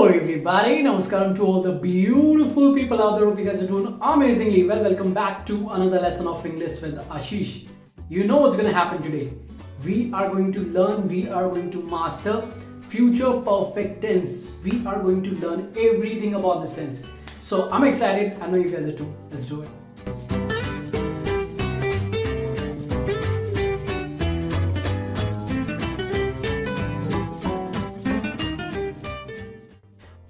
Hello everybody, namaskaram to all the beautiful people out there. Hope you guys are doing amazingly well. Welcome back to another lesson of English with Ashish. You know what's going to happen today. We are going to learn, we are going to master future perfect tense. We are going to learn everything about this tense. So I'm excited, I know you guys are too. Let's do it.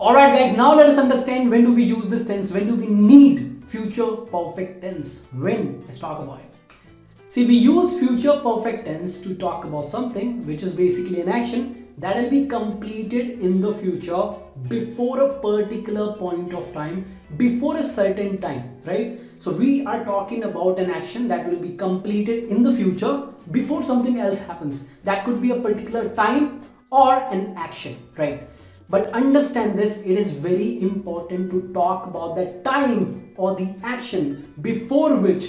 Alright guys, now let us understand when do we use this tense, when do we need future perfect tense, when? Let's talk about it. See, we use future perfect tense to talk about something which is basically an action that will be completed in the future before a particular point of time, before a certain time, right? So we are talking about an action that will be completed in the future before something else happens. That could be a particular time or an action, right? But understand this, it is very important to talk about the time or the action before which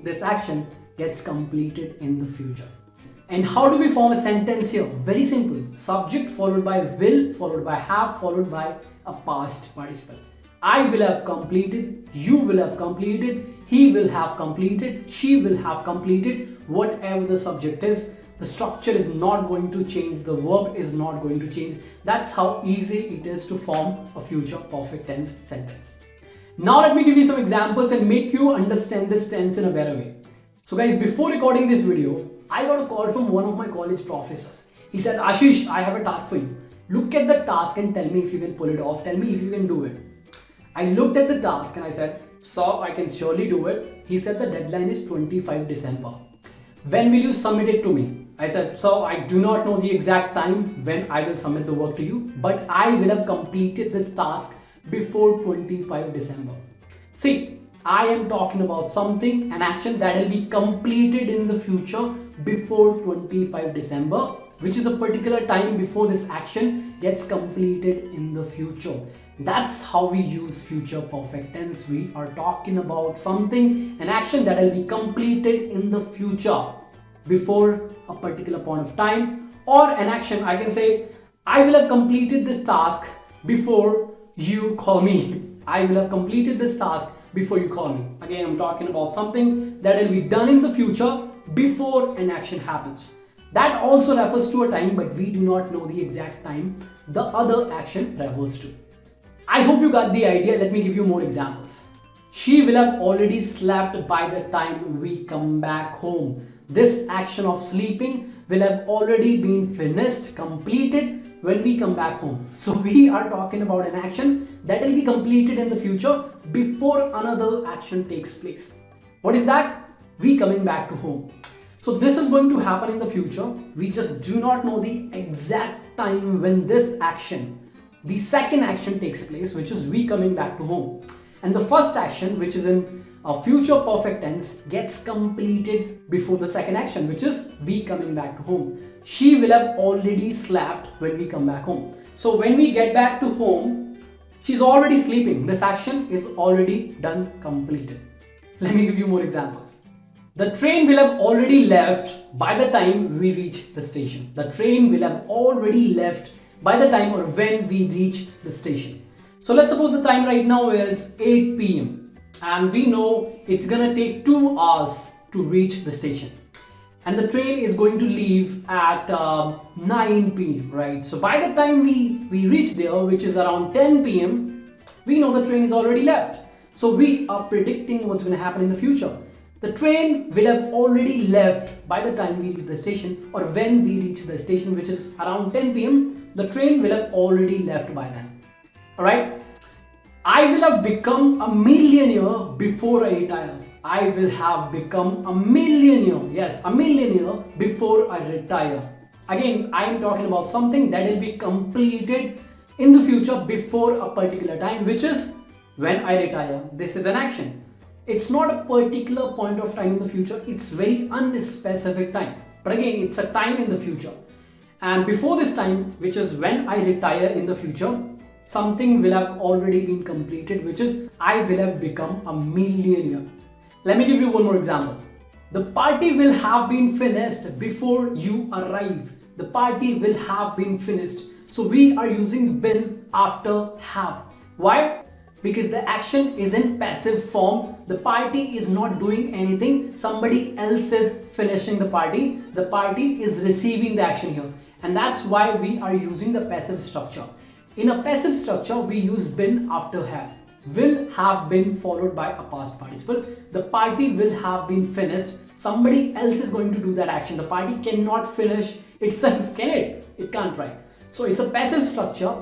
this action gets completed in the future. And how do we form a sentence here? Very simple. Subject followed by will, followed by have, followed by a past participle. I will have completed, you will have completed, he will have completed, she will have completed, whatever the subject is. The structure is not going to change, the verb is not going to change. That's how easy it is to form a future perfect tense sentence. Now let me give you some examples and make you understand this tense in a better way. So guys, before recording this video, I got a call from one of my college professors. He said, Ashish, I have a task for you. Look at the task and tell me if you can pull it off. Tell me if you can do it. I looked at the task and I said, so I can surely do it. He said the deadline is 25 December. When will you submit it to me? I said, so I do not know the exact time when I will submit the work to you, but I will have completed this task before 25 December. See, I am talking about something, an action that will be completed in the future before 25 December, which is a particular time before this action gets completed in the future. That's how we use future perfect tense. We are talking about something, an action that will be completed in the future before a particular point of time, or an action, I can say, I will have completed this task before you call me. I will have completed this task before you call me. Again, I'm talking about something that will be done in the future before an action happens. That also refers to a time, but we do not know the exact time the other action refers to. I hope you got the idea. Let me give you more examples. She will have already slept by the time we come back home. This action of sleeping will have already been finished, completed when we come back home. So we are talking about an action that will be completed in the future before another action takes place. What is that? We coming back to home. So this is going to happen in the future. We just do not know the exact time when this action, the second action takes place, which is we coming back to home. And the first action, which is in a future perfect tense, gets completed before the second action, which is we coming back to home. She will have already slept when we come back home. So when we get back to home, she's already sleeping. This action is already done, completed. Let me give you more examples. The train will have already left by the time we reach the station. The train will have already left by the time or when we reach the station. So let's suppose the time right now is 8 p.m. and we know it's gonna take 2 hours to reach the station. And the train is going to leave at 9 p.m. right? So by the time we reach there, which is around 10 p.m, we know the train is already left. So we are predicting what's going to happen in the future. The train will have already left by the time we reach the station, or when we reach the station, which is around 10 p.m, the train will have already left by then. Alright? I will have become a millionaire before I retire. I will have become a millionaire. Yes, a millionaire before I retire. Again, I am talking about something that will be completed in the future before a particular time, which is when I retire. This is an action. It's not a particular point of time in the future. It's very unspecific time. But again, it's a time in the future. And before this time, which is when I retire in the future, something will have already been completed, which is I will have become a millionaire. Let me give you one more example. The party will have been finished before you arrive. The party will have been finished. So we are using been after have. Why? Because the action is in passive form. The party is not doing anything. Somebody else is finishing the party. The party is receiving the action here. And that's why we are using the passive structure. In a passive structure, we use been after have. Will have been followed by a past participle. The party will have been finished. Somebody else is going to do that action. The party cannot finish itself, can it? It can't, right? So it's a passive structure.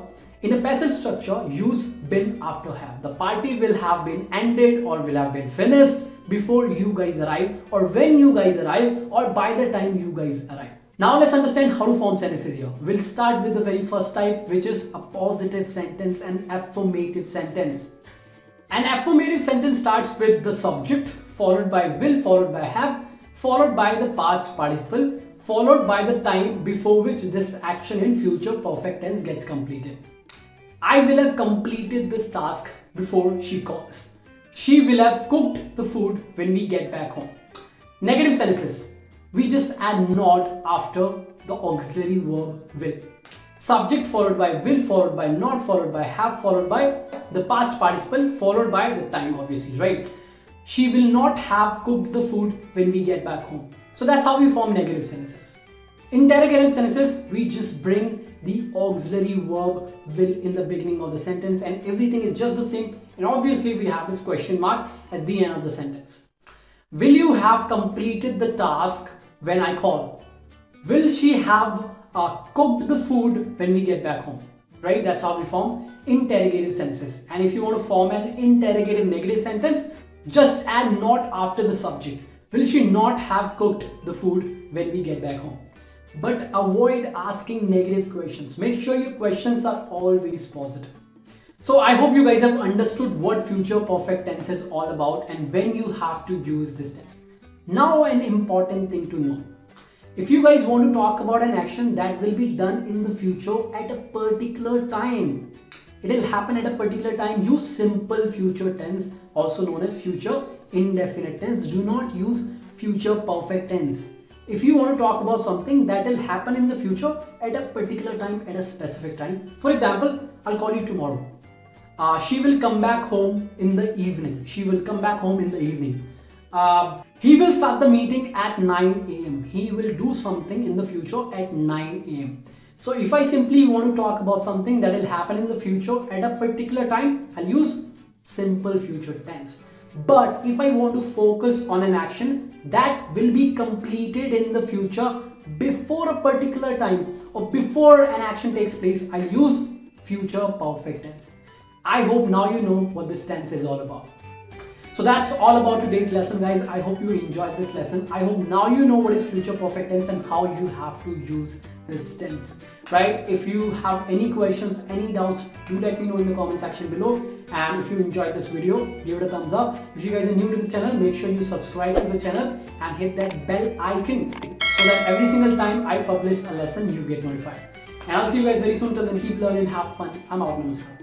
In a passive structure, use been after have. The party will have been ended or will have been finished before you guys arrive, or when you guys arrive, or by the time you guys arrive. Now let's understand how to form sentences here. We'll start with the very first type, which is a positive sentence and affirmative sentence. An affirmative sentence starts with the subject, followed by will, followed by have, followed by the past participle, followed by the time before which this action in future perfect tense gets completed. I will have completed this task before she calls. She will have cooked the food when we get back home. Negative sentences. We just add not after the auxiliary verb will. Subject followed by will, followed by not, followed by have, followed by the past participle, followed by the time, obviously, right? She will not have cooked the food when we get back home. So that's how we form negative sentences. Interrogative sentences, we just bring the auxiliary verb will in the beginning of the sentence and everything is just the same, and obviously we have this question mark at the end of the sentence. Will you have completed the task when I call? Will she have cooked the food when we get back home? Right? That's how we form interrogative sentences. And if you want to form an interrogative negative sentence, just add not after the subject. Will she not have cooked the food when we get back home? But avoid asking negative questions. Make sure your questions are always positive. So I hope you guys have understood what future perfect tense is all about and when you have to use this tense. Now an important thing to know. If you guys want to talk about an action that will be done in the future at a particular time, it will happen at a particular time, use simple future tense, also known as future indefinite tense. Do not use future perfect tense. If you want to talk about something that will happen in the future at a particular time, at a specific time. For example, I'll call you tomorrow. She will come back home in the evening. She will come back home in the evening. He will start the meeting at 9 a.m. He will do something in the future at 9 a.m. So if I simply want to talk about something that will happen in the future at a particular time, I'll use simple future tense. But if I want to focus on an action that will be completed in the future before a particular time or before an action takes place, I use future perfect tense. I hope now you know what this tense is all about. So that's all about today's lesson, guys. I hope you enjoyed this lesson. I hope now you know what is future perfect tense and how you have to use this tense, right? If you have any questions, any doubts, do let me know in the comment section below. And if you enjoyed this video, give it a thumbs up. If you guys are new to the channel, make sure you subscribe to the channel and hit that bell icon so that every single time I publish a lesson, you get notified. And I'll see you guys very soon. Till then, keep learning, have fun. I'm out. Namaskar.